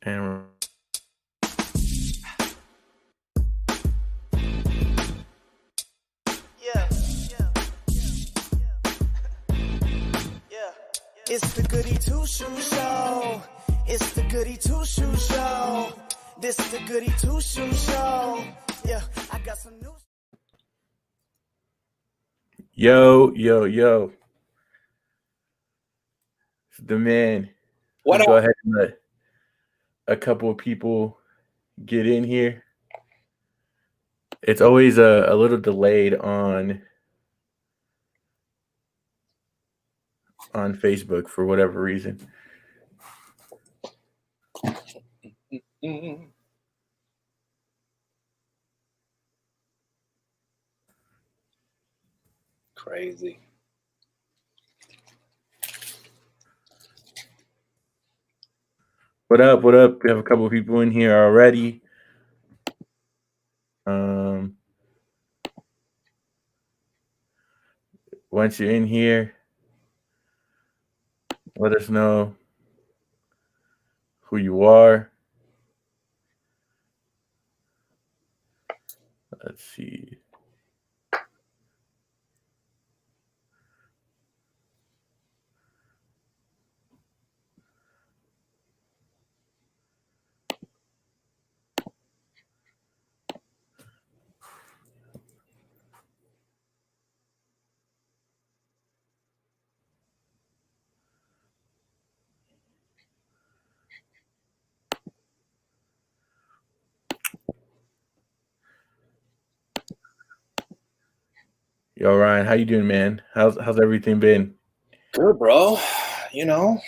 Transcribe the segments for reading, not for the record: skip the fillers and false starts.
And Yeah, yeah. It's the Goody Two Shoe Show. It's the Goody Two Shoe Show. This the Goody Two Shoe Show. Yeah, I got some news. yo, the man. What Let's go up? ahead and let a couple of people get in here. It's always a little delayed on Facebook for whatever reason. Mm. Crazy. What up? What up? We have a couple of people in here already. Once you're in here, let us know who you are. Let's see. Yo, Ryan, how you doing, man? How's everything been? Good, bro. You know,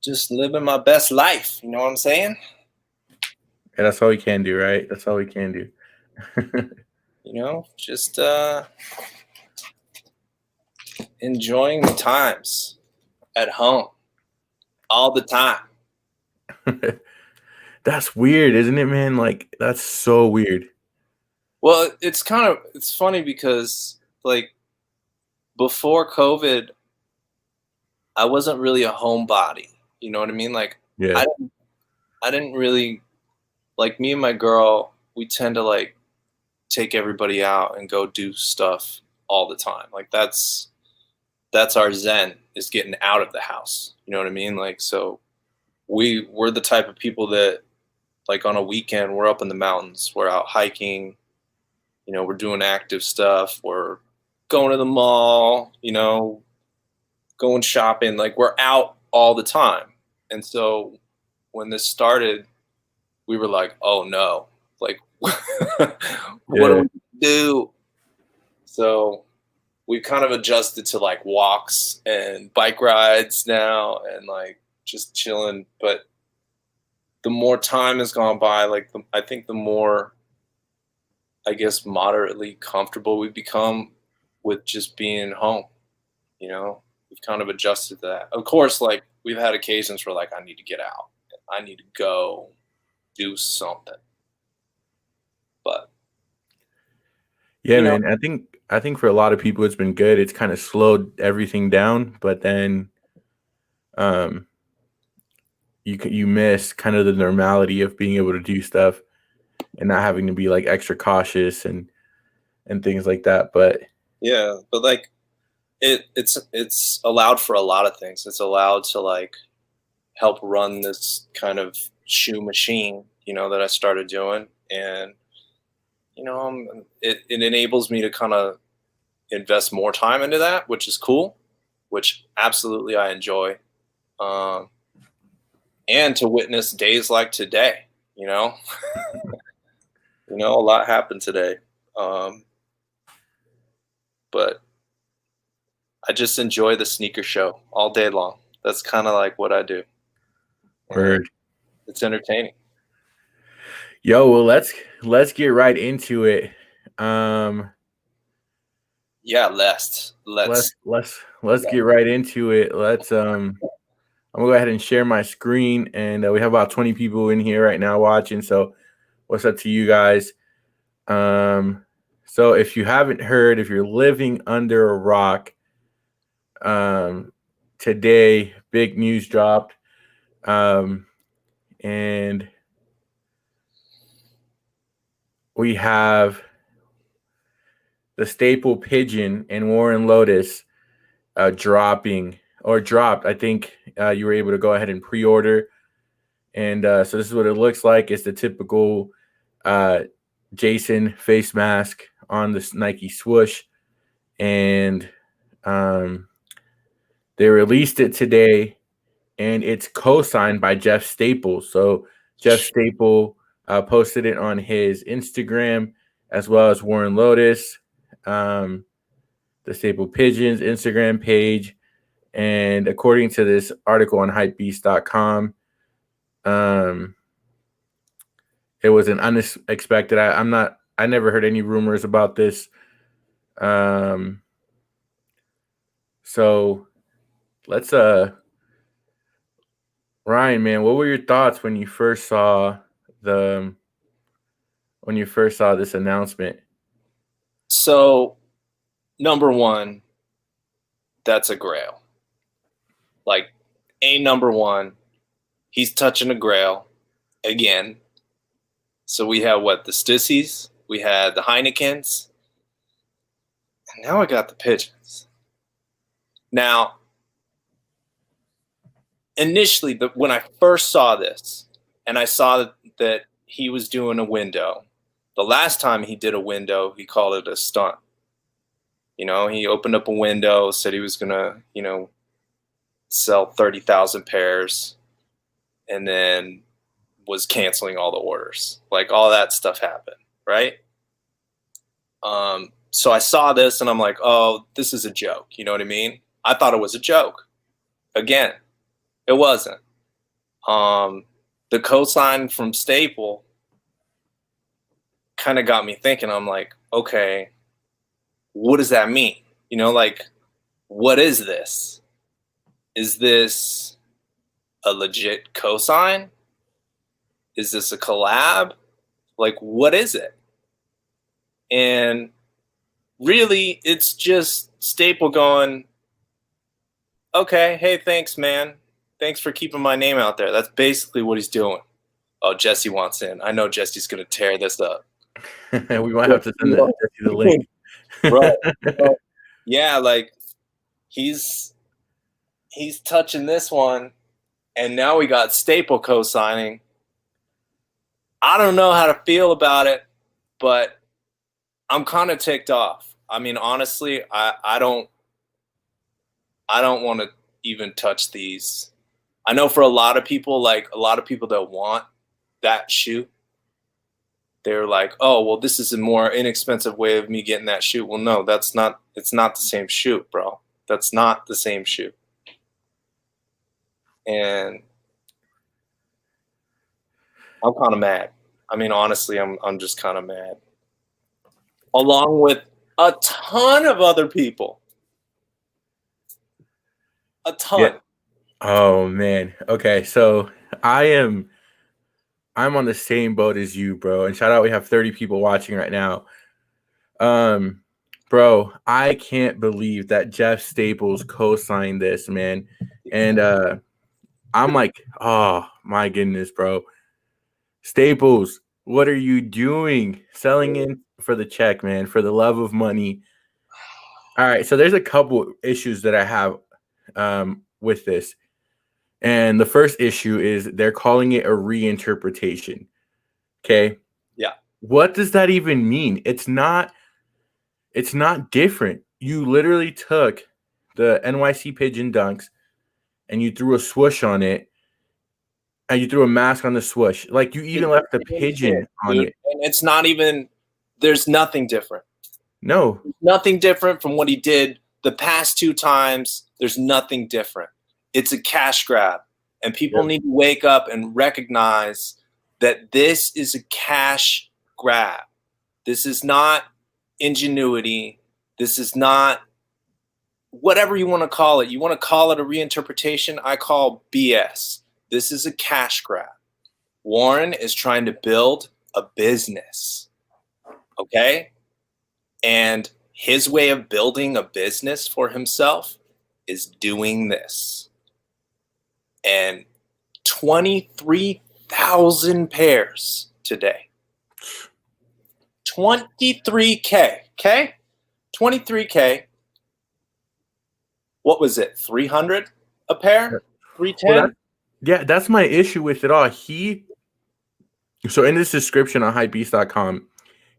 just living my best life. You know what I'm saying? Yeah, that's all we can do, right? That's all we can do. You know, just enjoying the times at home all the time. That's weird, isn't it, man? Like, that's so weird. Well, it's funny because like before COVID, I wasn't really a homebody. You know what I mean? Like Yeah. I didn't really like me and my girl, we tend to like take everybody out and go do stuff all the time. Like that's our zen, is getting out of the house. You know what I mean? Like, so we're the type of people that like on a weekend, we're up in the mountains, we're out hiking, you know, we're doing active stuff, we're going to the mall, you know, going shopping, like we're out all the time. And so when this started, we were like, oh no, like what do we do? So we kind of adjusted to like walks and bike rides now and like just chilling. But the more time has gone by, like I think the more, I guess, moderately comfortable we become with just being home. You know, we've kind of adjusted to that. Of course, like we've had occasions where like I need to get out, I need to go do something. But yeah, man, I think for a lot of people it's been good. It's kind of slowed everything down, but then you miss kind of the normality of being able to do stuff and not having to be like extra cautious and things like that. But yeah, but like it's allowed for a lot of things. It's allowed to like help run this kind of shoe machine, you know, that I started doing. And you know, it enables me to kind of invest more time into that, which is cool, which absolutely I enjoy. And to witness days like today, you know, you know, a lot happened today. But I just enjoy the sneaker show all day long. That's kind of like what I do. Word. It's entertaining. Yo, well, let's get right into it. Yeah, let's get right into it. I'm gonna go ahead and share my screen, and we have about 20 people in here right now watching. So, what's up to you guys? So if you haven't heard, if you're living under a rock, today big news dropped. and we have the Staple Pigeon and Warren Lotas dropped. I think you were able to go ahead and pre-order. And so this is what it looks like. It's the typical Jason face mask on this Nike swoosh. And they released it today, and it's co-signed by Jeff Staples. So Jeff Staple posted it on his Instagram, as well as Warren Lotas, the Staple Pigeons Instagram page. And according to this article on hypebeast.com, it was an unexpected. I never heard any rumors about this. So let's Ryan, man, what were your thoughts when you first saw this announcement? So, number one, that's a grail. Like, number one, he's touching a grail again. So we have the Stussies, we had the Heinekens, and now I got the Pigeons. Now, initially, when I first saw this, and I saw that he was doing a window, the last time he did a window, he called it a stunt. You know, he opened up a window, said he was going to, sell 30,000 pairs, and then was canceling all the orders. Like, all that stuff happened, right? So I saw this, and I'm like, oh, this is a joke. You know what I mean? I thought it was a joke. Again, it wasn't. The cosign from Staple kind of got me thinking. I'm like, okay, what does that mean? What is this? Is this a legit cosign? Is this a collab? Like, what is it? And really, it's just Staple going, okay, hey, thanks, man. Thanks for keeping my name out there. That's basically what he's doing. Oh, Jesse wants in. I know Jesse's going to tear this up. We might have to send Jesse the link. Right. Yeah, like, he's touching this one, and now we got Staple co-signing. I don't know how to feel about it, but I'm kind of ticked off. I mean, honestly, I don't want to even touch these. I know for a lot of people that want that shoe, they're like, oh, well, this is a more inexpensive way of me getting that shoe. Well, no, it's not the same shoe, bro. That's not the same shoe. And I'm kind of mad. I mean, honestly, I'm just kind of mad. Along with a ton of other people. A ton. Yeah. Oh man. Okay, so I'm on the same boat as you, bro. And shout out, we have 30 people watching right now. Bro, I can't believe that Jeff Staples co-signed this, man. And I'm like, oh my goodness, bro. Staples, what are you doing? Selling in for the check, man, for the love of money. All right, so there's a couple issues that I have with this. And the first issue is they're calling it a reinterpretation. Okay? Yeah. What does that even mean? It's not different. You literally took the NYC Pigeon Dunks and you threw a swoosh on it, and you threw a mask on the swoosh. Like, you even left the pigeon on it. And it's not even, there's nothing different. No. Nothing different from what he did the past two times. There's nothing different. It's a cash grab. And people need to wake up and recognize that this is a cash grab. This is not ingenuity. This is not whatever you want to call it. You want to call it a reinterpretation? I call BS. This is a cash grab. Warren is trying to build a business. Okay? And his way of building a business for himself is doing this. And 23,000 23,000 pairs today. 23K. Okay? 23K. What was it? 300 a pair? 310? Well, that's my issue with it all. So in this description on hypebeast.com,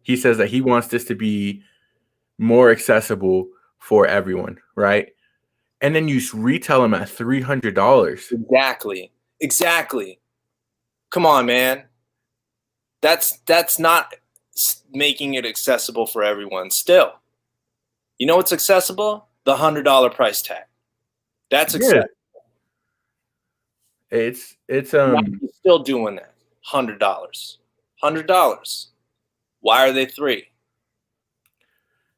he says that he wants this to be more accessible for everyone, right? And then you retail them at $300. Exactly. Come on, man. That's not making it accessible for everyone. Still, you know what's accessible? The $100 price tag. That's accessible. Yeah. It's You're still doing that. $100. Why are they $3?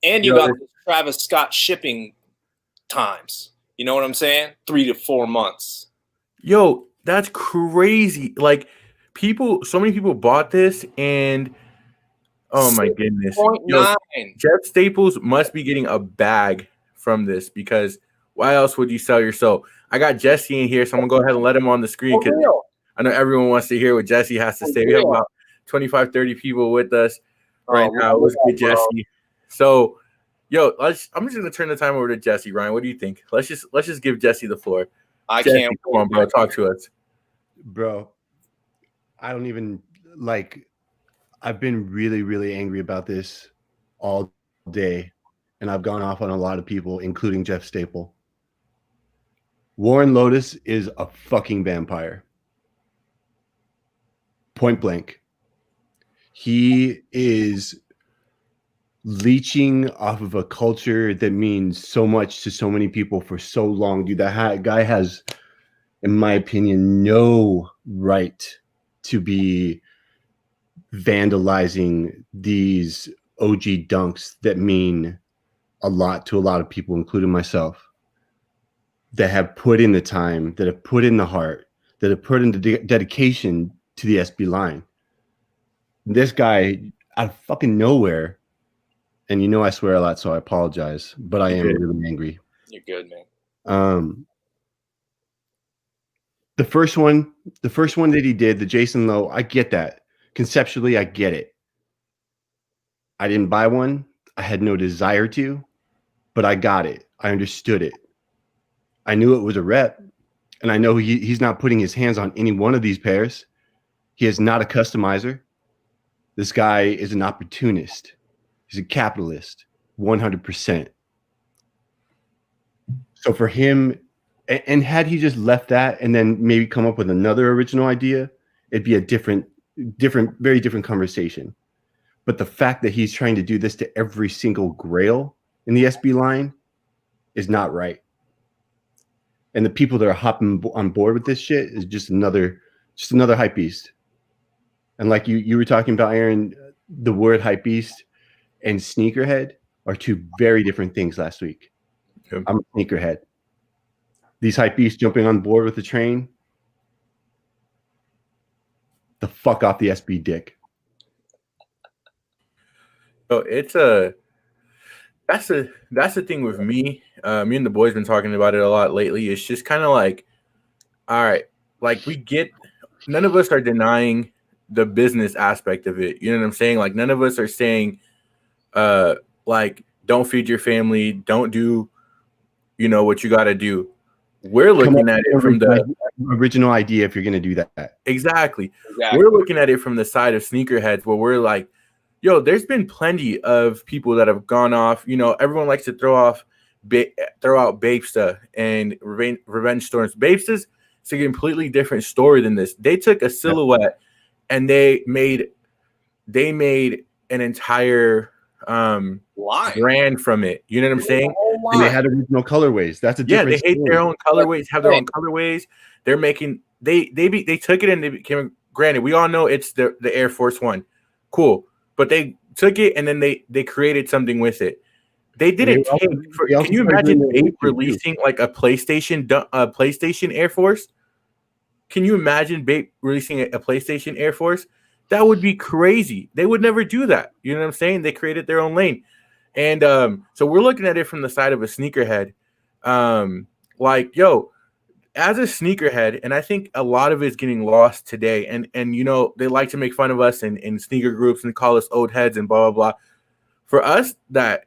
And you got the Travis Scott shipping times. You know what I'm saying? 3 to 4 months. Yo, that's crazy. Like so many people bought this, and oh my goodness. Yo, Jeff Staples must be getting a bag from this, because why else would you sell your soul? I got Jesse in here, so I'm gonna go ahead and let him on the screen, because I know everyone wants to hear what Jesse has to say. We have about 25, 30 people with us right now. Let's get Jesse. So, yo, I'm just gonna turn the time over to Jesse. Ryan, what do you think? Let's just give Jesse the floor. Jesse, can't. Come on, bro. Talk to us, bro. I don't even like. I've been really, really angry about this all day, and I've gone off on a lot of people, including Jeff Staple. Warren Lotas is a fucking vampire. Point blank. He is leeching off of a culture that means so much to so many people for so long. Dude, that guy has, in my opinion, no right to be vandalizing these OG dunks that mean a lot to a lot of people, including myself, that have put in the time, that have put in the heart, that have put in the dedication to the SB line. This guy out of fucking nowhere, and you know I swear a lot, so I apologize, but I am really angry. You're good, man. The first one that he did, the Jason Lowe, I get that. Conceptually, I get it. I didn't buy one. I had no desire to, but I got it. I understood it. I knew it was a rep, and I know he's not putting his hands on any one of these pairs. He is not a customizer. This guy is an opportunist. He's a capitalist, 100%. So for him, and had he just left that and then maybe come up with another original idea, it'd be a very different conversation. But the fact that he's trying to do this to every single grail in the SB line is not right. And the people that are hopping on board with this shit is just another hype beast. And like you were talking about, Aaron, the word hype beast and sneakerhead are two very different things last week. Okay. I'm a sneakerhead. These hype beasts jumping on board with the train, the fuck off the SB dick. So that's the thing with me. Me and the boys been talking about it a lot lately. It's just kind of like, all right, like none of us are denying the business aspect of it. You know what I'm saying? Like none of us are saying, like don't feed your family, don't do, what you got to do. We're looking at it from the original idea. If you're going to do that, exactly. We're looking at it from the side of sneakerheads, where we're like, yo, there's been plenty of people that have gone off. Everyone likes to throw out Bapesta and Revenge Storms. Bapesta's a completely different story than this. They took a silhouette and they made an entire brand from it. You know what I'm saying? And they had original colorways. That's a different they hate their own colorways, have their own colorways. They're making they took it and they became, granted, we all know it's the Air Force One. Cool. But they took it and then they created something with it. They didn't take. Can you imagine Bape releasing like a PlayStation Air Force? Can you imagine Bape releasing a PlayStation Air Force? That would be crazy. They would never do that. You know what I'm saying? They created their own lane, and so we're looking at it from the side of a sneakerhead. Like, yo, as a sneakerhead, and I think a lot of it's getting lost today. And you know, they like to make fun of us in sneaker groups and call us old heads and blah blah blah. For us that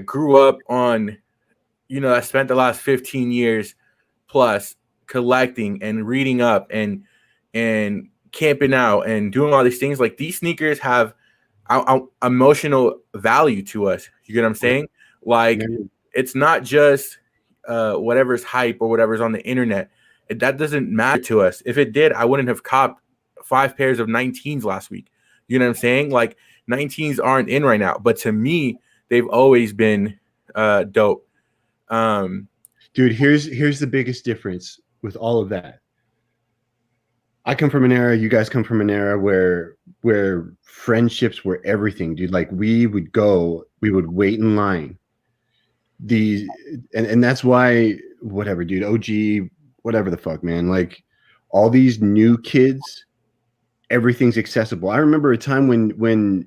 grew up on, you know, that spent the last 15 years plus collecting and reading up and camping out and doing all these things, like these sneakers have emotional value to us. You get what I'm saying? Like, it's not just whatever's hype or whatever's on the internet. That doesn't matter to us. If it did, I wouldn't have copped 5 pairs of 19s last week. You know what I'm saying? Like, 19s aren't in right now, but to me, they've always been dope. Dude, here's the biggest difference with all of that. I come from an era, you guys come from an era where friendships were everything, dude. Like we would wait in line. And that's why, whatever, dude, OG, whatever the fuck, man. Like all these new kids, everything's accessible. I remember a time when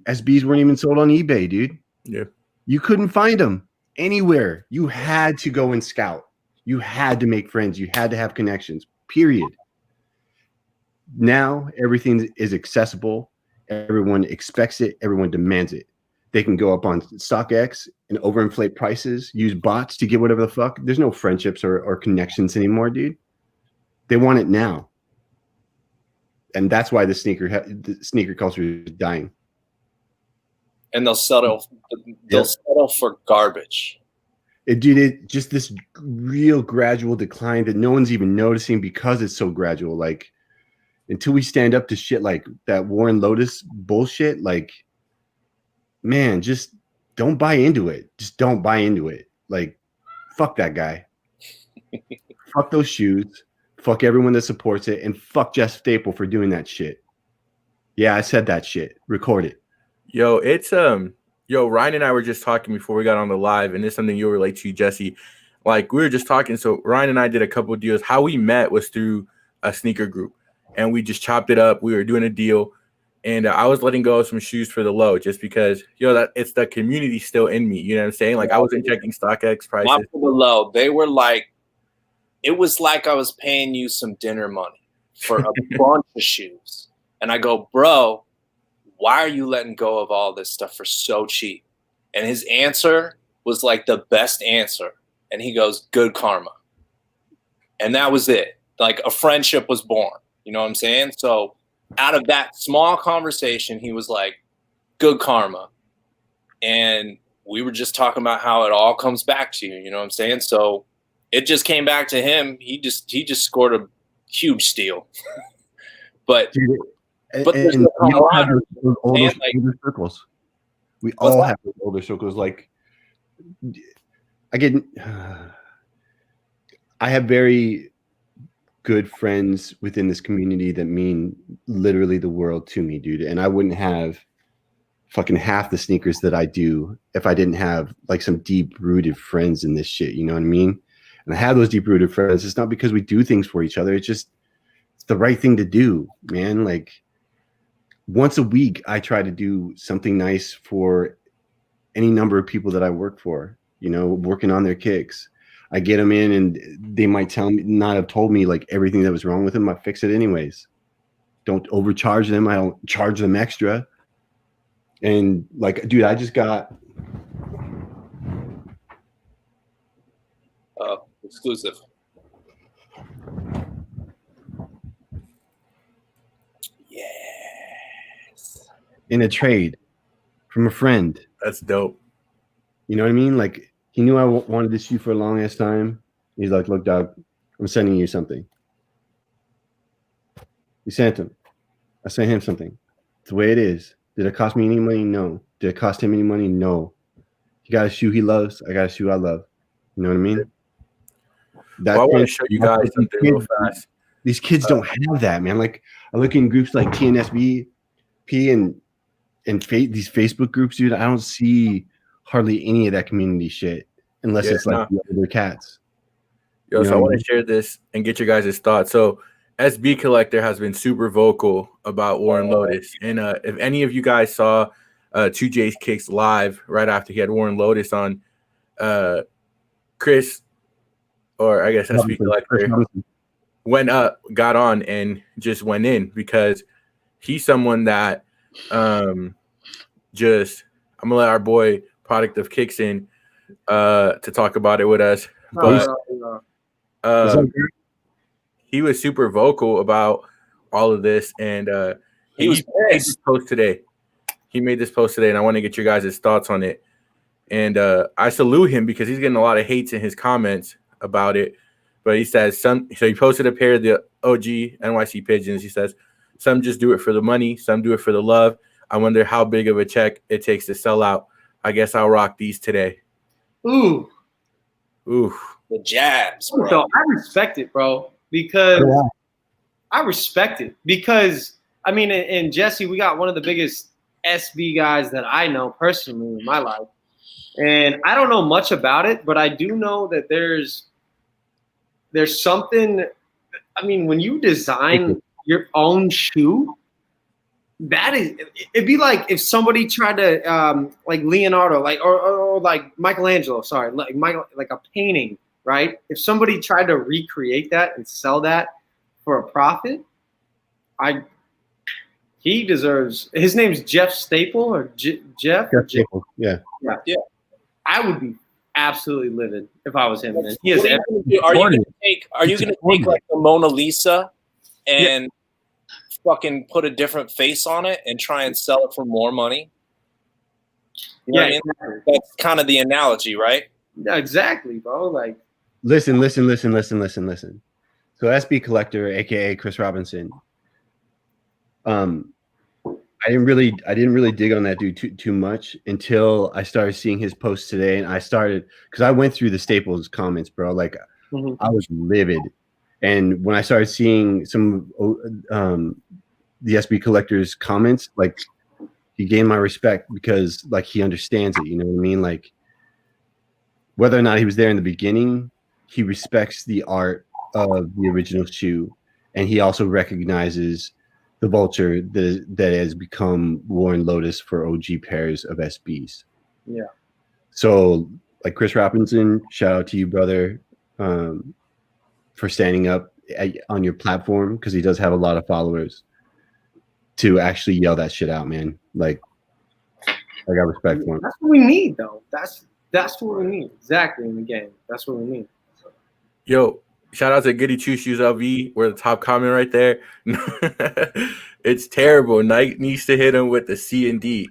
SBs weren't even sold on eBay, dude. Yeah. You couldn't find them anywhere. You had to go and scout. You had to make friends. You had to have connections, period. Now everything is accessible. Everyone expects it. Everyone demands it. They can go up on StockX and overinflate prices, use bots to get whatever the fuck. There's no friendships or connections anymore, dude. They want it now. And that's why the sneaker culture is dying. And they'll settle for garbage. Dude, just this real gradual decline that no one's even noticing because it's so gradual. Like, until we stand up to shit like that Warren Lotas bullshit, like, man, just don't buy into it. Just don't buy into it. Like, fuck that guy. Fuck those shoes. Fuck everyone that supports it. And fuck Jeff Staple for doing that shit. Yeah, I said that shit. Record it. Yo, it's Ryan and I were just talking before we got on the live, and it's something you'll relate to, Jesse. Like, we were just talking. So Ryan and I did a couple of deals. How we met was through a sneaker group, and we just chopped it up. We were doing a deal, and I was letting go of some shoes for the low, just because, that it's the community still in me. You know what I'm saying? Like, I wasn't checking StockX prices. Not for the low. They were like, it was like I was paying you some dinner money for a bunch of shoes, and I go, bro, why are you letting go of all this stuff for so cheap? And his answer was like the best answer. And he goes, good karma. And that was it. Like, a friendship was born. You know what I'm saying? So out of that small conversation, he was like, good karma. And we were just talking about how it all comes back to you. You know what I'm saying? So it just came back to him. He just scored a huge steal. But there's And no we all have camaraderie. those older circles. We all have those older circles. Like, I have very good friends within this community that mean literally the world to me, dude. And I wouldn't have fucking half the sneakers that I do if I didn't have like some deep rooted friends in this shit. You know what I mean? And I have those deep rooted friends. It's not because we do things for each other. It's the right thing to do, man. Like, once a week, I try to do something nice for any number of people that I work for, working on their kicks. I get them in and they might not have told me like everything that was wrong with them. I fix it anyways. Don't overcharge them. I don't charge them extra. And like, dude, I just got exclusive. in a trade from a friend. That's dope. You know what I mean? Like, he knew I wanted this shoe for a long ass time. He's like, look, dog, I'm sending you something. He sent him. I sent him something. It's the way it is. Did it cost me any money? No. Did it cost him any money? No. He got a shoe he loves. I got a shoe I love. You know what I mean? Well, I want to show you guys something real fast. These kids don't have that, man. Like, I look in groups like TNSB, and these Facebook groups, dude. I don't see hardly any of that community shit unless it's like the other cats. Yo, so I want to share this and get your guys' thoughts. So, SB Collector has been super vocal about Warren Lotas, and if any of you guys saw 2J's Kicks live right after he had Warren Lotas on, Chris or I guess SB Chris Collector, Robinson. got on and just went in because he's someone that just I'm gonna let our boy Product of Kicks in to talk about it with us. But What's up, dude? he was super vocal about all of this, and He was made pissed. this post today. He made this post today, and I want to get your guys' thoughts on it. And I salute him because he's getting a lot of hates in his comments about it. But he says so he posted a pair of the OG NYC pigeons. He says some just do it for the money, some do it for the love. I wonder how big of a check it takes to sell out. I guess I'll rock these today. Ooh. The jabs, bro. So I respect it, bro, because I respect it because I mean, and Jesse, we got one of the biggest SB guys that I know personally in my life, and I don't know much about it, but I do know that there's something. I mean, when you design your own shoe, that is, it'd be like if somebody tried to like Leonardo, like or like Michelangelo, sorry, like a painting, right? If somebody tried to recreate that and sell that for a profit, he deserves. His name's Jeff Staple or Jeff Staple. Yeah. I would be absolutely livid if I was him. Man. He has. Are you going to take like the Mona Lisa and fucking put a different face on it and try and sell it for more money? You know what I mean? Exactly. That's kind of the analogy, right? Yeah, exactly, bro. Like, listen. So SB Collector, aka Chris Robinson. I didn't really dig on that dude too much until I started seeing his posts today, and because I went through the Staples comments, bro. Like I was livid, and when I started seeing some the SB Collector's comments, like he gained my respect because like he understands it. You know what I mean? Like whether or not he was there in the beginning, he respects the art of the original shoe, and he also recognizes the vulture that has become Warren Lotas for OG pairs of SBs. Yeah. So like Chris Robinson, shout out to you, brother, for standing up on your platform, because he does have a lot of followers, to actually yell that shit out, man. Like I got respect for him. That's what we need, though. That's what we need exactly in the game. That's what we need. Yo, shout out to Goody Two Shoes LV. We're the top comment right there. It's terrible. Nike needs to hit him with the C and D.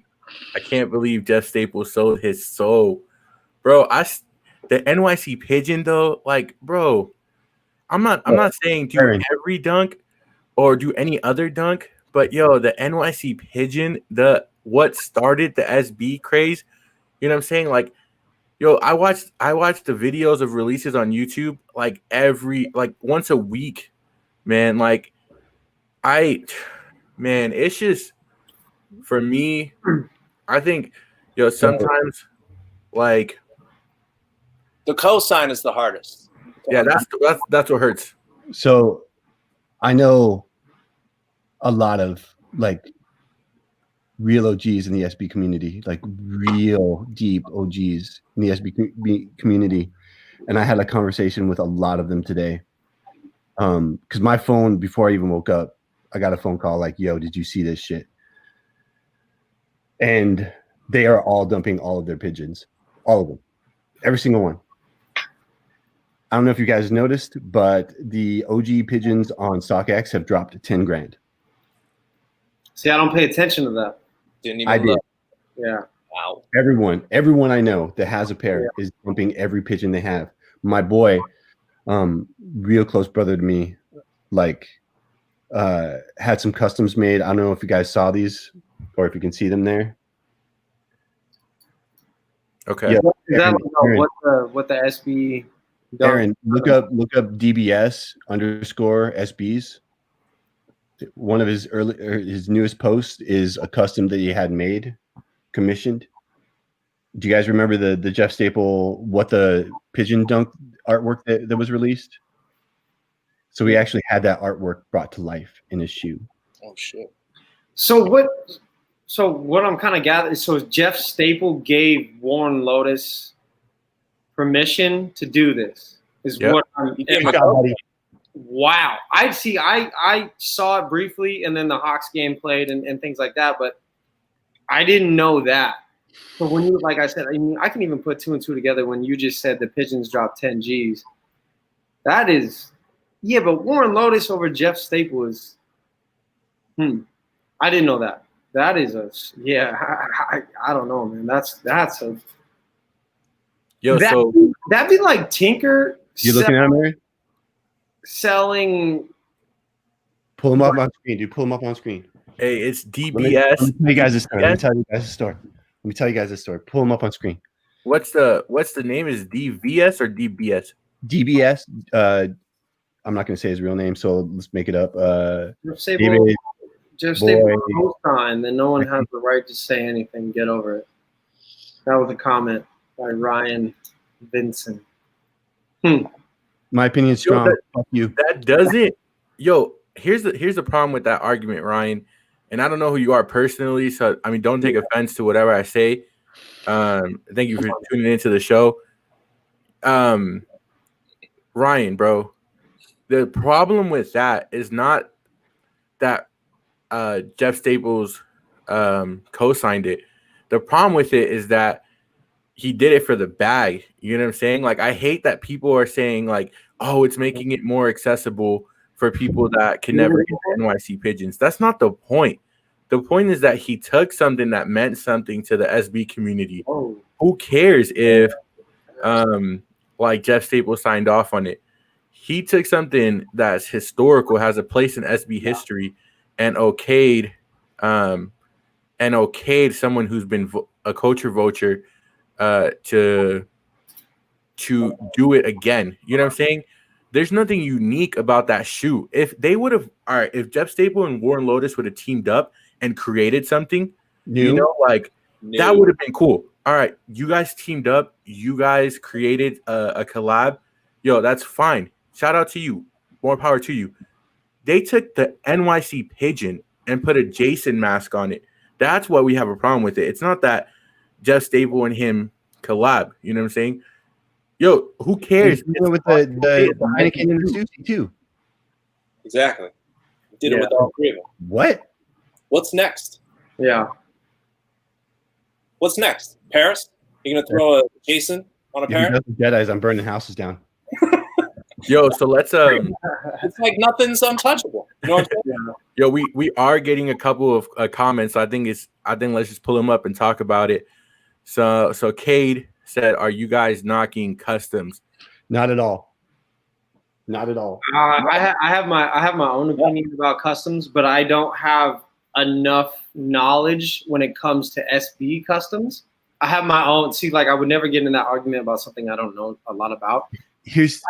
I can't believe Jeff Staples sold his soul, bro. The NYC pigeon though, like, bro. I'm not saying do every dunk or do any other dunk, but yo, the NYC pigeon, what started the SB craze. You know what I'm saying? Like, yo, I watched the videos of releases on YouTube like once a week, man. Like it's just for me, I think, yo, sometimes like the cosign is the hardest. Yeah, that's what hurts. So I know a lot of like real OGs in the SB community, like real deep OGs in the SB community. And I had a conversation with a lot of them today. Because my phone, before I even woke up, I got a phone call like, yo, did you see this shit? And they are all dumping all of their pigeons. All of them. Every single one. I don't know if you guys noticed, but the OG pigeons on StockX have dropped 10 grand. See, I don't pay attention to that. Didn't even I did. look. Yeah. Wow. Everyone I know that has a pair is dumping every pigeon they have. My boy, real close brother to me, like had some customs made. I don't know if you guys saw these or if you can see them there. Okay. Yeah. Is that what the SB? Aaron, look up DBS _ SBs. One of his newest posts is a custom that he had made, commissioned. Do you guys remember the Jeff Staple what the pigeon dunk artwork that was released? So he actually had that artwork brought to life in his shoe. Oh shit. So what I'm kind of gathering, so Jeff Staple gave Warren Lotas permission to do this. is Yep. what I'm. You give him Good a job, buddy. Wow. I saw it briefly, and then the Hawks game played and things like that, but I didn't know that. So when you, like I said, I mean, I can even put 2 and 2 together when you just said the Pigeons dropped 10 G's. That is, yeah, but Warren Lotas over Jeff Staple is, I didn't know that. That is I don't know, man. That's a, Yo, so that'd be like Tinker You looking at him, Mary? selling. Pull him up on screen, dude. Pull him up on screen. hey, it's Let me DBS. tell you guys this story. Let me Yes. tell you guys the story. Let me tell you guys the story. Pull him up on screen. What's the name? Is DVS or DBS? DBS. I'm not going to say his real name, so let's make it up. Jeff Staple, David, Jeff Staple Boy. co-signed, then no one has the right to say anything. Get over it. That was a comment by Ryan Vincent. my opinion is Yo, strong. Fuck you. That doesn't. Yo, here's the problem with that argument, Ryan. And I don't know who you are personally, so I mean, don't take offense to whatever I say. Thank you for tuning into the show. Ryan, bro, the problem with that is not that Jeff Staples co-signed it. The problem with it is that he did it for the bag. You know what I'm saying? Like, I hate that people are saying like, oh, it's making it more accessible for people that can never get NYC pigeons. That's not the point. The point is that he took something that meant something to the SB community. Oh, Who cares if like Jeff Staples signed off on it? He took something that's historical, has a place in SB history, and okayed someone who's been a culture vulture to do it again. You know what I'm saying? There's nothing unique about that shoe. If they would have, all right, if Jeff Staple and Warren Lotas would have teamed up and created something, you know, like that would have been cool. All right, you guys teamed up, you guys created a collab. Yo, that's fine. Shout out to you. More power to you. They took the NYC pigeon and put a Jason mask on it. That's why we have a problem with it. It's not that Jeff Staple and him collab. You know what I'm saying? Yo, who cares? With the Heineken and the sushi too. Exactly. Did it with all three of them. What? What's next? yeah. What's next? Paris? You gonna throw a Jason on a If he Paris? does the Jedi's, I'm burning houses down. Yo, so let's It's like nothing's untouchable. You know what I'm saying? yo, we are getting a couple of comments. I think let's just pull them up and talk about it. So Cade said, "Are you guys knocking customs?" Not at all. Not at all. I have my own opinion about customs, but I don't have enough knowledge when it comes to SB customs. I have my own. See, like I would never get in that argument about something I don't know a lot about. Here's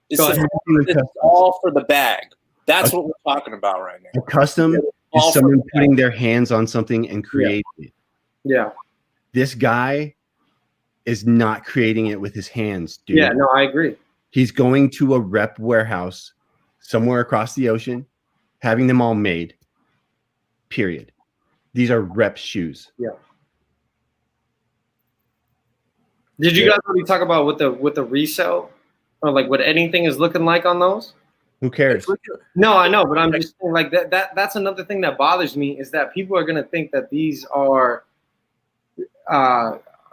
It's, Go ahead. it's all for the bag. That's what we're talking about right now. a custom All is for someone the bag. putting their hands on something and creating it. Yeah. This guy is not creating it with his hands, dude. Yeah. No, I agree. He's going to a rep warehouse somewhere across the ocean, having them all made. Period. These are rep shoes. Did you guys already talk about what the resale or like what anything is looking like on those? Who cares? No, I know, but I'm just saying like that's another thing that bothers me is that people are gonna think that these are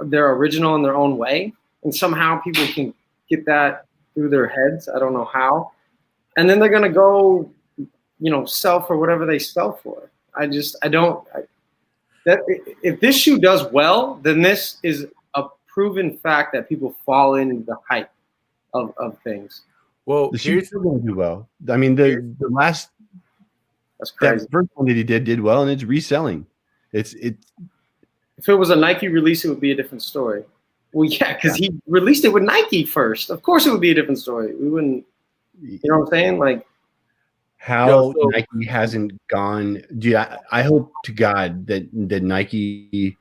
they're original in their own way, and somehow people can get that through their heads. I don't know how, and then they're gonna go, sell for whatever they sell for. If this shoe does well, then this is a proven fact that people fall into the hype of things. Well, The shoes are going to do well. I mean, the last That's crazy. that first one that he did well, and it's reselling. It's If it was a Nike release, it would be a different story. Well, yeah, because he released it with Nike first. Of course, it would be a different story. We wouldn't, you know what I'm saying? Like, how Nike hasn't gone. Dude, I hope to God that Nike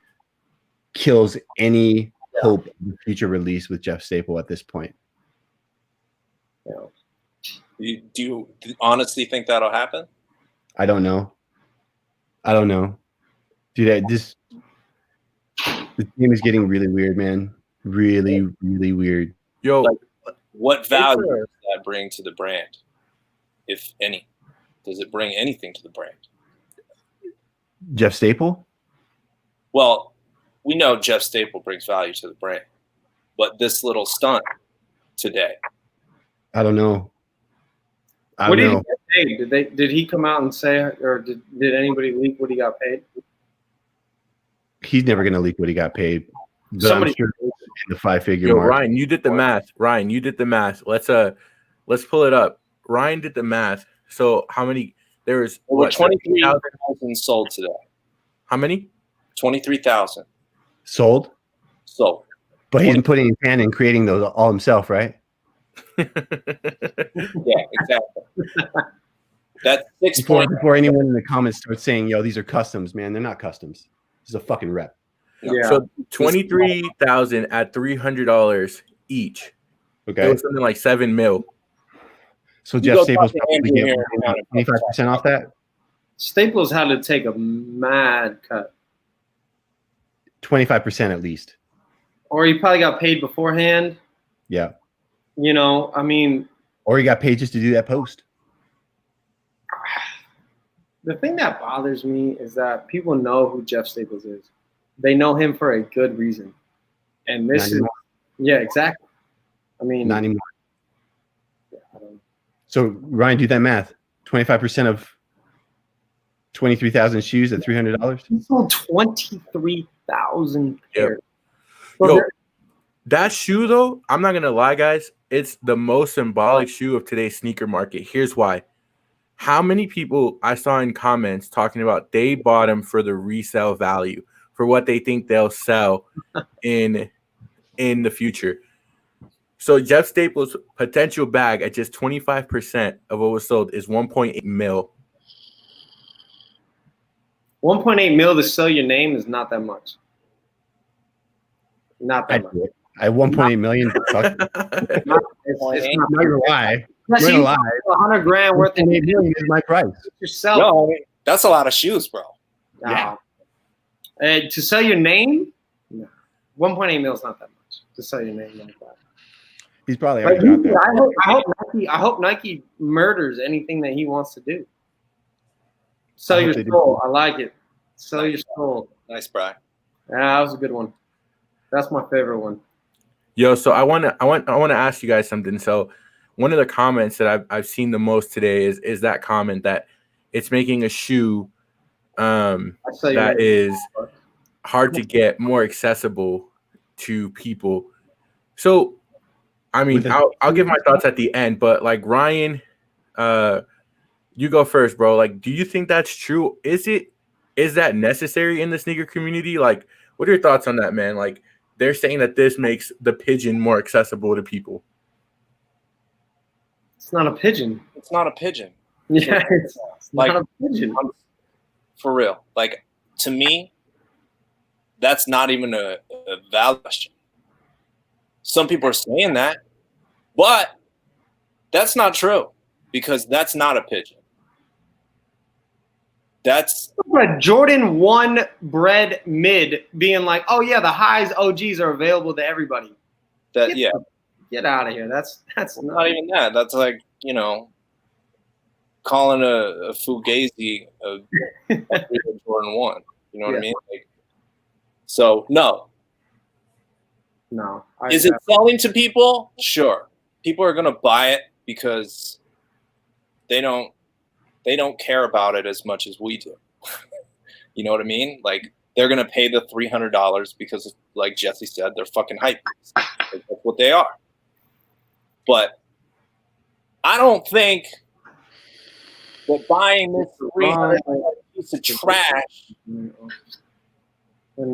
kills any hope of the future release with Jeff Staple at this point. Do you honestly think that'll happen? I don't know. Dude, this game is getting really weird, man. Really, really weird. Yo, What value does that bring to the brand, if any? Does it bring anything to the brand? Jeff Staple? Well, we know Jeff Staple brings value to the brand, but this little stunt today. I don't know. What did he get paid? Did he come out and say, or did anybody leak what he got paid? He's never going to leak what he got paid. But Somebody I'm sure the 5-figure Yo, mark. Ryan, you did the math. Ryan, you did the math. Let's pull it up. Ryan did the math. So how many? There was over 23,000 sold today. How many? 23,000 sold. Sold. But he didn't put any hand in creating those all himself, right? Yeah, exactly. That's before anyone in the comments starts saying, "Yo, these are customs, man." They're not customs. This is a fucking rep. Yeah. So 23,000 at $300 each. Okay. It was something like $7 million. So Jeff Staples probably get 25% off that. Staples had to take a mad cut. 25% at least. Or he probably got paid beforehand. Yeah. You know, I mean. Or he got paid just to do that post. The thing that bothers me is that people know who Jeff Staples is. They know him for a good reason. And this is, yeah, exactly. I mean. Not anymore. Yeah, I don't know. So, Ryan, do that math. 25% of 23,000 shoes at $300? He sold 23,000 pairs. Yep. Yo, that shoe, though, I'm not going to lie, guys. It's the most symbolic shoe of today's sneaker market. Here's why. How many people I saw in comments talking about they bought them for the resale value, for what they think they'll sell in the future. So Jeff Staples' potential bag at just 25% of what was sold is 1.8 mil. 1.8 mil to sell your name is not that much. Not that much. At 1.8 million. It's not gonna lie. I'm gonna lie. 100 grand worth of million is my price. Yourself. No, that's a lot of shoes, bro. Yeah. To sell your name, no. 1.8 mil is not that much to sell your name like that. He's probably already got that. I hope Nike murders anything that he wants to do. Sell your soul. I like it. Sell your soul. Nice, Brian. Yeah, that was a good one. That's my favorite one. Yo, so I want to ask you guys something. So one of the comments that I've seen the most today is that comment that it's making a shoe that is hard to get, more accessible to people. So, I mean, I'll give my thoughts at the end, but like Ryan, you go first, bro. Like, do you think that's true? Is that necessary in the sneaker community? Like, what are your thoughts on that, man? Like, they're saying that this makes the pigeon more accessible to people. It's not a pigeon. It's not a pigeon. Yeah, it's like, not a pigeon. For real. Like, to me, that's not even a valid question. Some people are saying that, but that's not true because that's not a pigeon. That's a Jordan 1 bred mid being like, oh yeah, the highs OGs are available to everybody. Get out of here. That's not even that. That's like, you know, calling a Fugazi a Jordan 1. You know what I mean? Like, so no. Is it selling to people? Sure. People are gonna buy it because they don't care about it as much as we do. You know what I mean? Like, they're going to pay the $300 because, like Jesse said, they're fucking hype. That's what they are. But I don't think that buying this $300 piece of trash are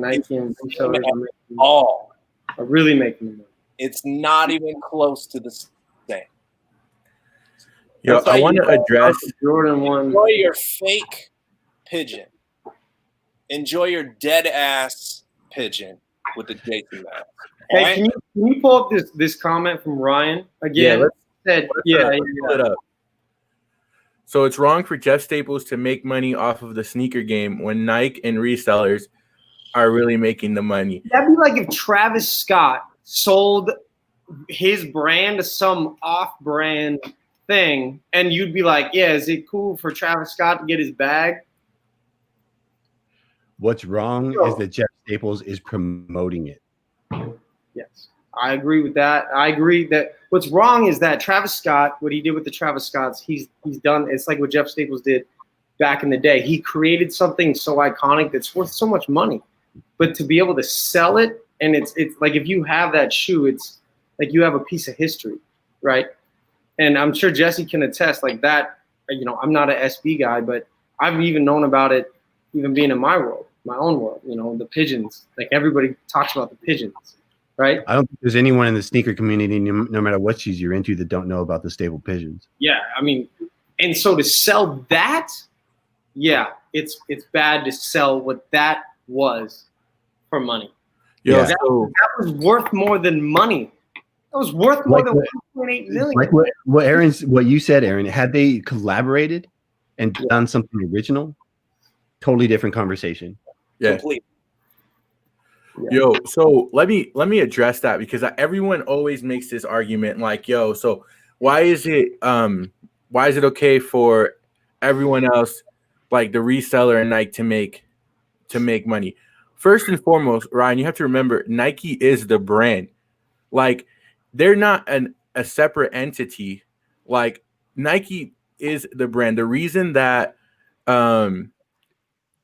really making money. It's not even close to the same. Yo, I want to address Jordan 1. Enjoy your fake pigeon. Enjoy your dead ass pigeon with the Jason mask. Hey, right? can you pull up this comment from Ryan again? Pull it up. So it's wrong for Jeff Staples to make money off of the sneaker game when Nike and resellers are really making the money. That'd be like if Travis Scott sold his brand to some off-brand thing, and you'd be like, yeah, is it cool for Travis Scott to get his bag? What's wrong is that Jeff Staples is promoting it. Yes, I agree with that. I agree that what's wrong is that Travis Scott, what he did with the Travis Scotts, he's done. It's like what Jeff Staples did back in the day. He created something so iconic that's worth so much money, but to be able to sell it, and it's like if you have that shoe, it's like you have a piece of history, right? And I'm sure Jesse can attest like that. You know, I'm not an SB guy, but I've even known about it, even being in my world, my own world. You know, the pigeons. Like everybody talks about the pigeons, right? I don't think there's anyone in the sneaker community, no matter what shoes you're into, that don't know about the Staple pigeons. Yeah, I mean, and so to sell that, yeah, it's bad to sell what that was for money. Yeah, that was worth more than money. That was worth more than 1.8 million. Like what you said, Aaron. Had they collaborated and done something original, totally different conversation. Yeah. Complete. Yo, so let me address that, because everyone always makes this argument like, yo, so why is it okay for everyone else, like the reseller and Nike, to make money? First and foremost, Ryan, you have to remember Nike is the brand. Like, they're not a separate entity. Like, Nike is the brand. The reason that Warren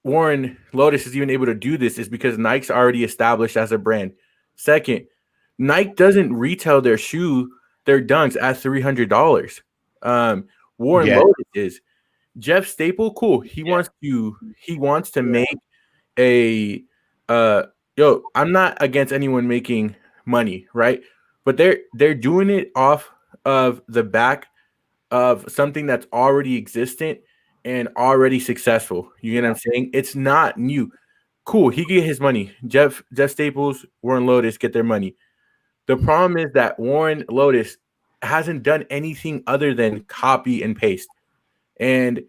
Lotas is even able to do this is because Nike's already established as a brand. Second, Nike doesn't retail their dunks at $300. Warren Lotas is. Jeff Staple, cool. He wants to make a I'm not against anyone making money, right? But they're doing it off of the back of something that's already existent and already successful. You get what I'm saying? It's not new. Cool, he get his money. Jeff Staples, Warren Lotas get their money. The problem is that Warren Lotas hasn't done anything other than copy and paste. And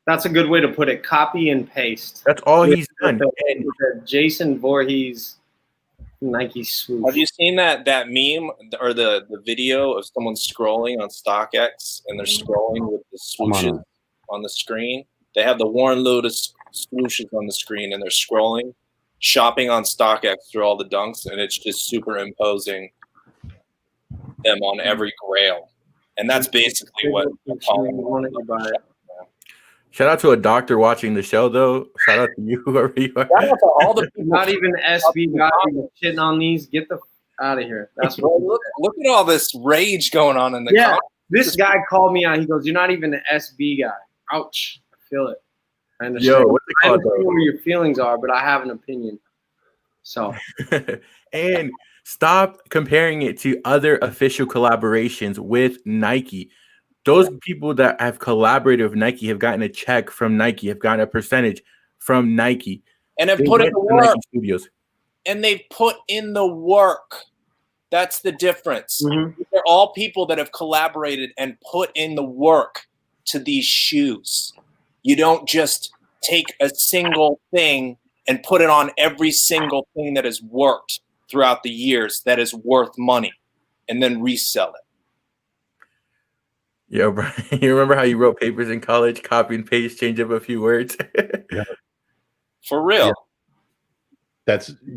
that's a good way to put it. Copy and paste. That's all he's done. And Jason Voorhees Nike swoosh. Have you seen that meme or the video of someone scrolling on StockX and they're scrolling with the swooshes on the screen? They have the Warren Lotas swooshes on the screen and they're scrolling, shopping on StockX through all the dunks, and it's just superimposing them on every grail. And that's basically what I'm calling it. Shout out to a doctor watching the show, though. Shout out to you, whoever you are. Shout out to all the people. Not even SB guys shitting on these. Get the out of here. That's what. Look at all this rage going on in the comments. This guy called me out. He goes, "You're not even an SB guy." Ouch! I feel it. I understand. Yo, what's it called? I don't know where your feelings are, but I have an opinion. So. And stop comparing it to other official collaborations with Nike. Those people that have collaborated with Nike have gotten a check from Nike, have gotten a percentage from Nike, and have put in the work. And they've put in the work. That's the difference. Mm-hmm. They're all people that have collaborated and put in the work to these shoes. You don't just take a single thing and put it on every single thing that has worked throughout the years that is worth money and then resell it. Yo, bro, you remember how you wrote papers in college, copy and paste, change up a few words? Yeah. For real.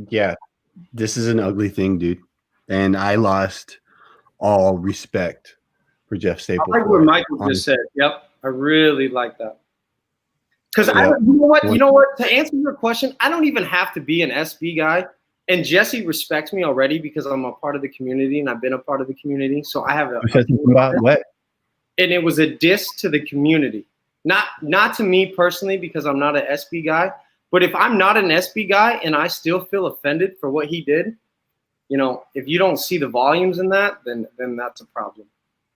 Yeah. This is an ugly thing, dude. And I lost all respect for Jeff Staples. I like what Michael just said. Yep. I really like that. Because you know what? To answer your question, I don't even have to be an SB guy. And Jesse respects me already because I'm a part of the community and I've been a part of the community. So I have what? And it was a diss to the community, not to me personally, because I'm not an SB guy. But if I'm not an SB guy and I still feel offended for what he did, you know, if you don't see the volumes in that, then that's a problem.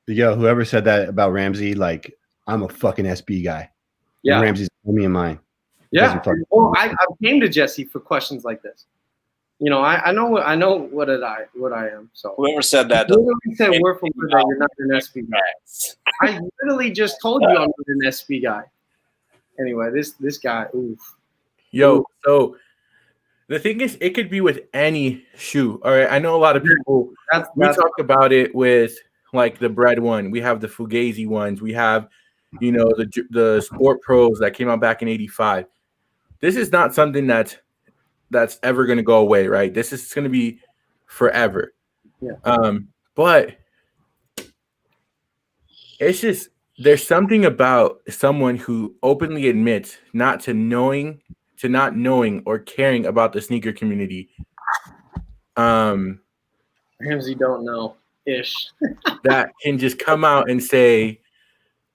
Yo, whoever said that about Ramsey, like, I'm a fucking SB guy. Yeah, and Ramsey's me and mine. Yeah. Well, I came to Jesse for questions like this. You know, I know what I am. So whoever said that, literally said word for word that you're not an SB guy. I literally just told you I'm not an SB guy. Anyway, this guy, oof. Yo, so The thing is, it could be with any shoe. All right, I know a lot of people. We That's talked about it with like the bread one. We have the Fugazi ones. We have, the Sport Pros that came out back in '85. This is not something that's ever going to go away, right? This is going to be forever. Yeah. But it's just there's something about someone who openly admits not knowing or caring about the sneaker community. Ramsey don't know ish. That can just come out and say,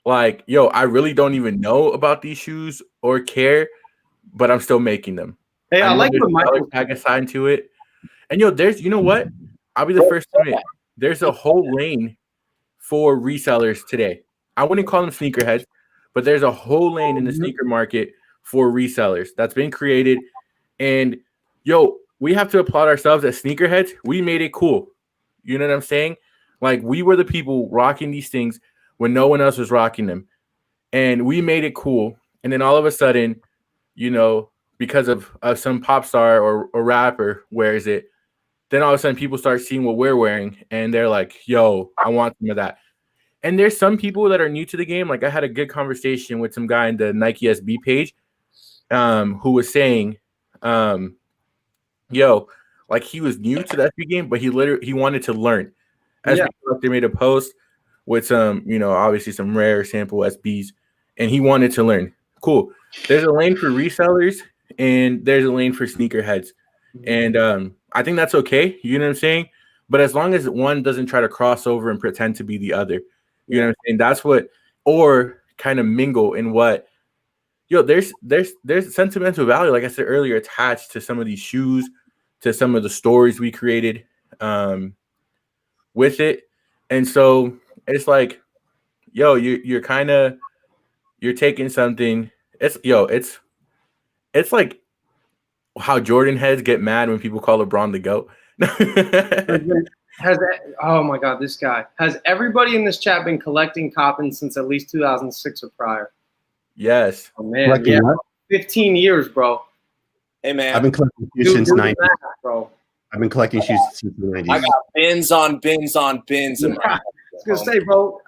like, yo, I really don't even know about these shoes or care, but I'm still making them. Hey, I know like there's what a dollar Michael. tag assigned to it. And there's, you know what? I'll be the first to admit, there's a whole lane for resellers today. I wouldn't call them sneakerheads, but there's a whole lane in the sneaker market for resellers that's been created. And we have to applaud ourselves as sneakerheads. We made it cool. You know what I'm saying? Like, we were the people rocking these things when no one else was rocking them. And we made it cool. And then all of a sudden, because of some pop star or rapper wears it, then all of a sudden people start seeing what we're wearing and they're like, yo, I want some of that. And there's some people that are new to the game. Like, I had a good conversation with some guy in the Nike SB page who was saying, like, he was new to the SB game, but he wanted to learn. SB Collector made a post with some, obviously some rare sample SBs, and he wanted to learn. Cool. There's a lane for resellers and there's a lane for sneakerheads. And I think that's okay. You know what I'm saying? But as long as one doesn't try to cross over and pretend to be the other, you know what I'm saying? That's what, or kind of mingle in what, there's sentimental value, like I said earlier, attached to some of these shoes, to some of the stories we created with it. And so it's like, you're taking something. It's like how Jordan heads get mad when people call LeBron the GOAT. Oh my God, this guy. Has everybody in this chat been collecting Coppins since at least 2006 or prior? Yes. Oh man, yeah, 15 years, bro. Hey man, I've been collecting shoes since 90. Bro. I've been collecting shoes since the 90s. I got bins on bins on bins. Yeah. I was gonna say, bro,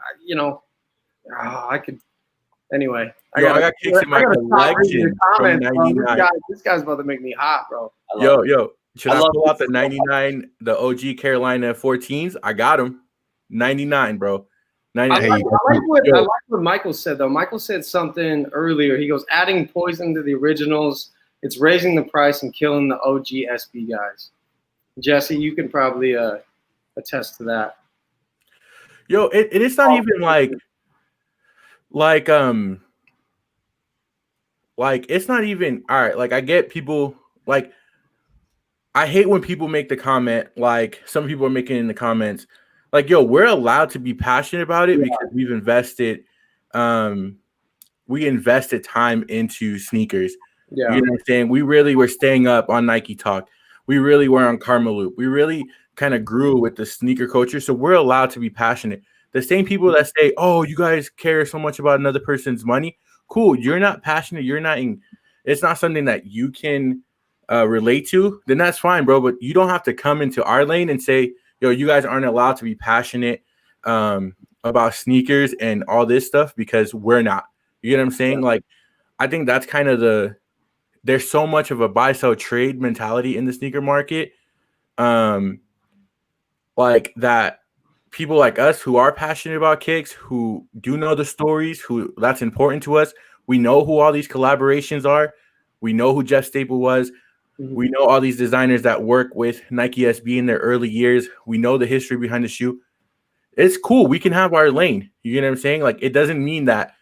I could. Anyway, I got kicks in my collection from 99. This guy's about to make me hot, bro. Should I pull out the 99, the OG Carolina 14s? I got them. 99, bro. 99. I like what Michael said, though. Michael said something earlier. He goes, adding poison to the originals, it's raising the price and killing the OG SB guys. Jesse, you can probably attest to that. It is not even like it's not even all right. Like, I get people, like, I hate when people make the comment, like some people are making in the comments, like, we're allowed to be passionate about it because we've invested time into sneakers. Yeah. You know what I'm saying? We really were staying up on Nike Talk. We really were on Karma Loop. We really kind of grew with the sneaker culture. So we're allowed to be passionate. The same people that say, oh, you guys care so much about another person's money. Cool. You're not passionate. It's not something that you can relate to. Then that's fine, bro. But you don't have to come into our lane and say, you guys aren't allowed to be passionate about sneakers and all this stuff because we're not. You know what I'm saying? Like, I think that's kind of there's so much of a buy, sell, trade mentality in the sneaker market. Like that. People like us who are passionate about kicks, who do know the stories, who that's important to us. We know who all these collaborations are. We know who Jeff Staple was. Mm-hmm. We know all these designers that work with Nike SB in their early years. We know the history behind the shoe. It's cool. We can have our lane. You know what I'm saying? Like, it doesn't mean that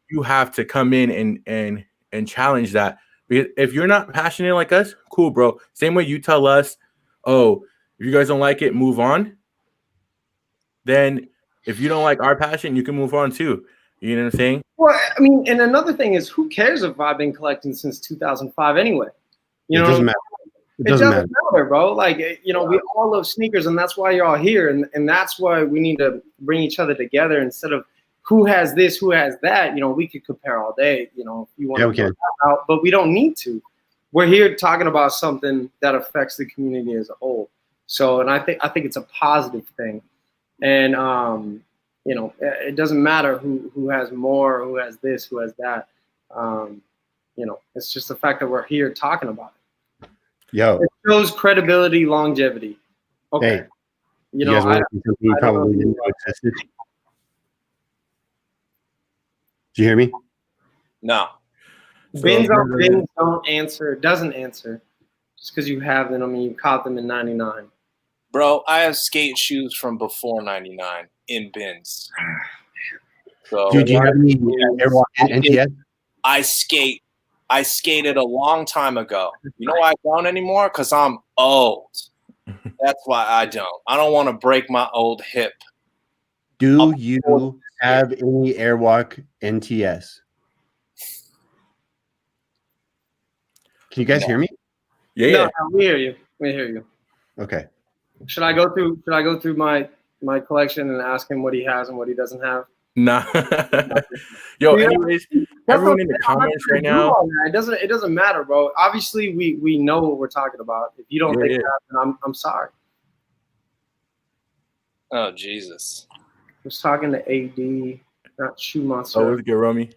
you have to come in and challenge that. Because if you're not passionate like us, cool, bro. Same way you tell us, oh, if you guys don't like it, move on. Then if you don't like our passion, you can move on too. You know what I'm saying? Well, I mean, and another thing is, who cares if I've been collecting since 2005 anyway? It doesn't matter. It doesn't matter, bro. Like, we all love sneakers, and that's why you're all here. And that's why we need to bring each other together instead of who has this, who has that. We could compare all day, if you want to we can. out, but we don't need to. we're here talking about something that affects the community as a whole. So, and I think it's a positive thing. And you know, it doesn't matter who has more, who has this, who has that. You know, it's just the fact that we're here talking about it. Yo, It shows credibility, longevity. Okay. hey, You you know, guys want to see something you I don't probably know. didn't know existed? Did you hear me? No. Bins on bins don't answer, doesn't answer. Just because you have them, I mean, you caught them in 99. Bro, I have skate shoes from before 99 in bins. So Dude, do you have any Airwalk NTS? I skated a long time ago. You know why I don't anymore? Because I'm old. That's why I don't. I don't want to break my old hip. Do you have any Airwalk NTS? Can you guys hear me? Yeah. No, we hear you. We hear you. Okay. Should I go through my collection and ask him what he has and what he doesn't have? Nah. Yo, anyways, everyone in the comments right now. It doesn't matter, bro. Obviously, we know what we're talking about. If you don't think that, then I'm sorry. Oh, Jesus. I was talking to AD, not Shoe Monster. Oh, what's good, Romy?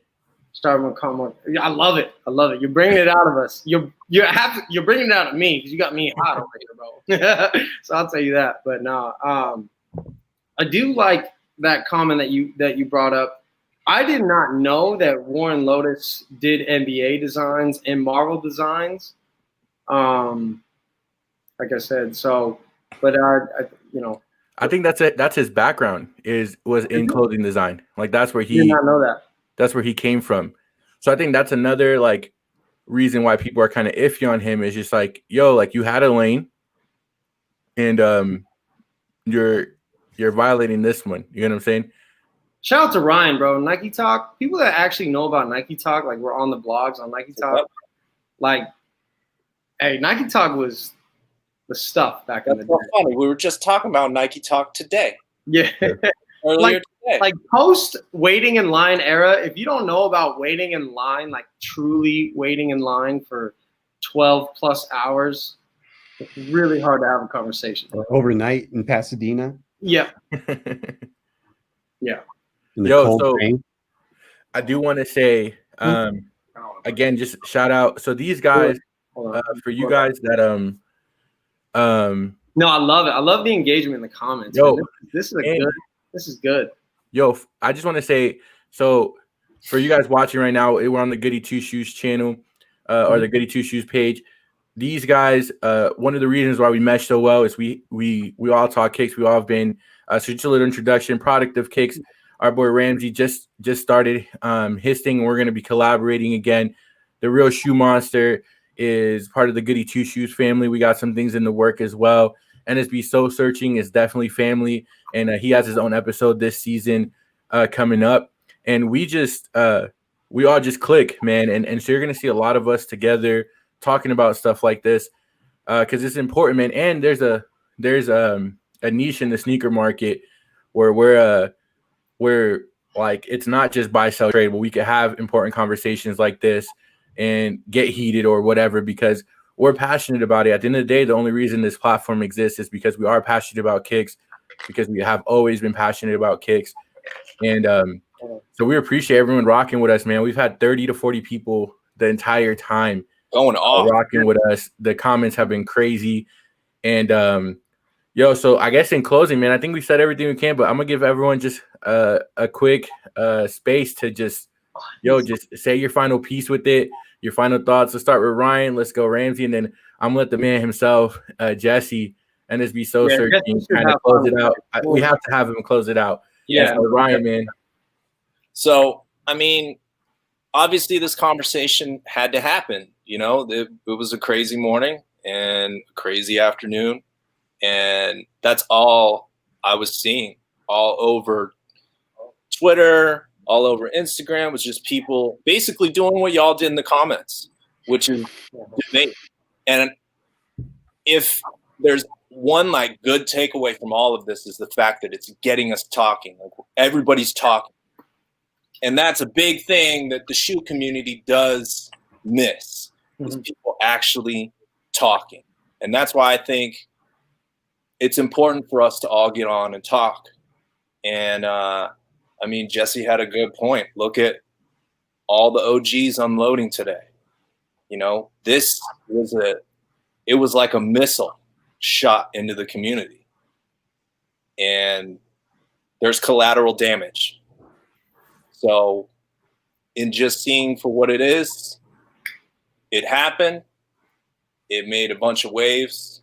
Starting with comment. I love it. I love it. You're bringing it out of us. You're bringing it out of me because you got me hot over here, bro. So I'll tell you that. But no, I do like that comment that you brought up. I did not know that Warren Lotas did NBA designs and Marvel designs. Like I said, so, but you know. I think that's it. That's his background was in clothing design. Like that's where I did not know that. That's where he came from. So I think that's another like reason why people are kind of iffy on him is just like, yo, like you had a lane and you're violating this one. You know what I'm saying? Shout out to Ryan, bro. Nike Talk. People that actually know about Nike Talk, like we're on the blogs on Nike Talk. Like, hey, Nike Talk was the stuff back in the day. That's so funny. We were just talking about Nike Talk today. Yeah. Earlier today. Like post waiting in line era, if you don't know about waiting in line, like truly waiting in line for 12 plus hours, it's really hard to have a conversation. Or overnight in Pasadena. Yeah. Yeah. Yo, so I do want to say again, just shout out. So these guys, for you guys that no, I love it. I love the engagement in the comments. Yo, this is good. Yo, I just want to say, so for you guys watching right now, we're on the Goody Two Shoes channel or the Goody Two Shoes page. These guys, one of the reasons why we mesh so well is we all talk kicks. We all have been so just a little introduction. Product of kicks. Our boy Ramsey just started his thing. We're going to be collaborating again. The Real Shoe Monster is part of the Goody Two Shoes family. We got some things in the work as well. NSB Soul Searching is definitely family, and he has his own episode this season coming up. And we all just click, man. And so you're gonna see a lot of us together talking about stuff like this because it's important, man. And there's a niche in the sneaker market where we're like it's not just buy sell trade, but we could have important conversations like this and get heated or whatever because we're passionate about it. At the end of the day, the only reason this platform exists is because we are passionate about kicks, because we have always been passionate about kicks. And so we appreciate everyone rocking with us, man. We've had 30 to 40 people the entire time going off rocking with us. The comments have been crazy. And so I guess in closing, man, I think we said everything we can, but I'm gonna give everyone just a quick space to just say your final piece with it. Your final thoughts. Let's start with Ryan. Let's go Ramsey, and then I'm gonna let the man himself, Jesse, and this be so searching kind of close it out. We have to have him close it out. Yeah, so Ryan, man. So I mean, obviously this conversation had to happen. You know, it was a crazy morning and a crazy afternoon, and that's all I was seeing all over Twitter. All over Instagram was just people basically doing what y'all did in the comments, which is debate. And if there's one like good takeaway from all of this is the fact that it's getting us talking. Like everybody's talking. And that's a big thing that the shoe community does miss. Is people actually talking. And that's why I think it's important for us to all get on and talk. And I mean, Jesse had a good point. Look at all the OGs unloading today. You know, this was it was like a missile shot into the community. And there's collateral damage. So in just seeing for what it is, it happened. It made a bunch of waves.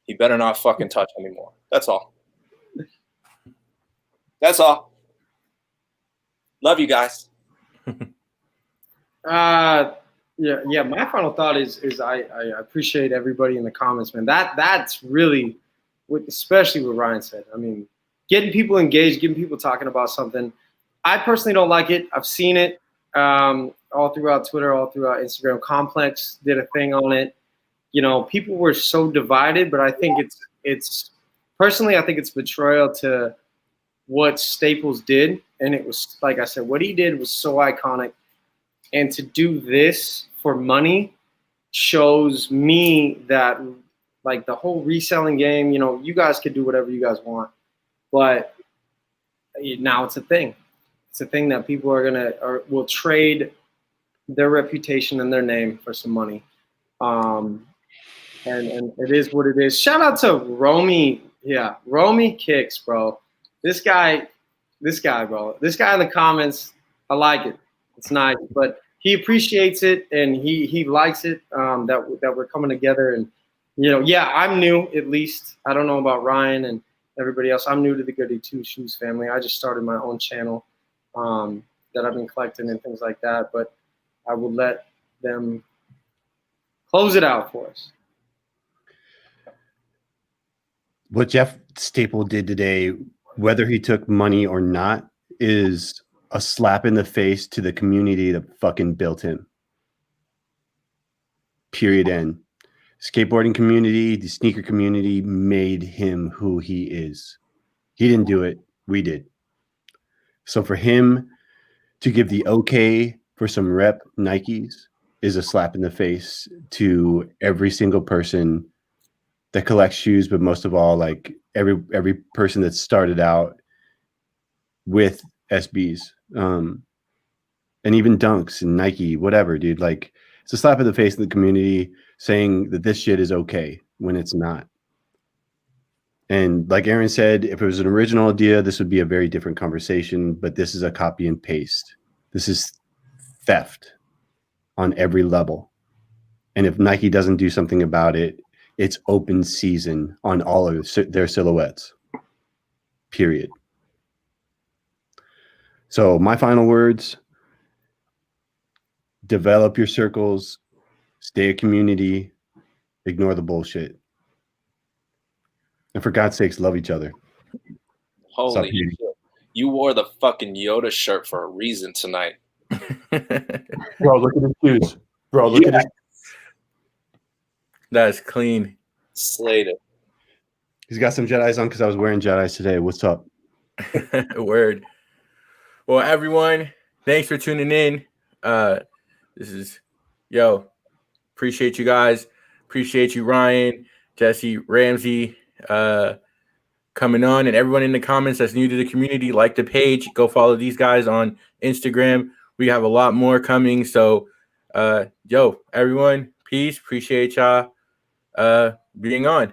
He better not fucking touch anymore. That's all. That's all. Love you guys. Yeah. My final thought is I appreciate everybody in the comments, man. That's really, especially what Ryan said. I mean, getting people engaged, getting people talking about something. I personally don't like it. I've seen it all throughout Twitter, all throughout Instagram. Complex did a thing on it. You know, people were so divided, but I think it's personally, I think it's betrayal to what Staples did. And it was, like I said, what he did was so iconic. And to do this for money shows me that, like, the whole reselling game, you know, you guys could do whatever you guys want, but now it's a thing. It's a thing that people will trade their reputation and their name for some money. And it is what it is. Shout out to Romy. Yeah, Romy Kicks, bro. This guy, bro. This guy in the comments, I like it. It's nice, but he appreciates it and he likes it. That we're coming together, and you know, yeah, I'm new. At least I don't know about Ryan and everybody else. I'm new to the Goody Two Shoes family. I just started my own channel that I've been collecting and things like that. But I will let them close it out for us. What Jeff Staple did today, whether he took money or not, is a slap in the face to the community that fucking built him. Period. End. Skateboarding community, the sneaker community made him who he is. He didn't do it. We did. So for him to give the okay for some rep Nikes is a slap in the face to every single person that collects shoes, but most of all, like every person that started out with SBs, and even Dunks and Nike, whatever, dude. Like, it's a slap in the face in the community saying that this shit is okay when it's not. And like Aaron said, if it was an original idea, this would be a very different conversation, but this is a copy and paste. This is theft on every level. And if Nike doesn't do something about it, it's open season on all of their silhouettes. Period. So my final words: develop your circles, stay a community, ignore the bullshit. And for God's sakes, love each other. Holy shit. You wore the fucking Yoda shirt for a reason tonight. Bro, look at his shoes. Bro, look at his. That's clean. Slayed it. He's got some Jedis on because I was wearing Jedis today. What's up? Word. Well, everyone, thanks for tuning in. Appreciate you guys. Appreciate you, Ryan, Jesse, Ramsey, coming on, and everyone in the comments that's new to the community. Like the page, go follow these guys on Instagram. We have a lot more coming. So, everyone, peace. Appreciate y'all being on.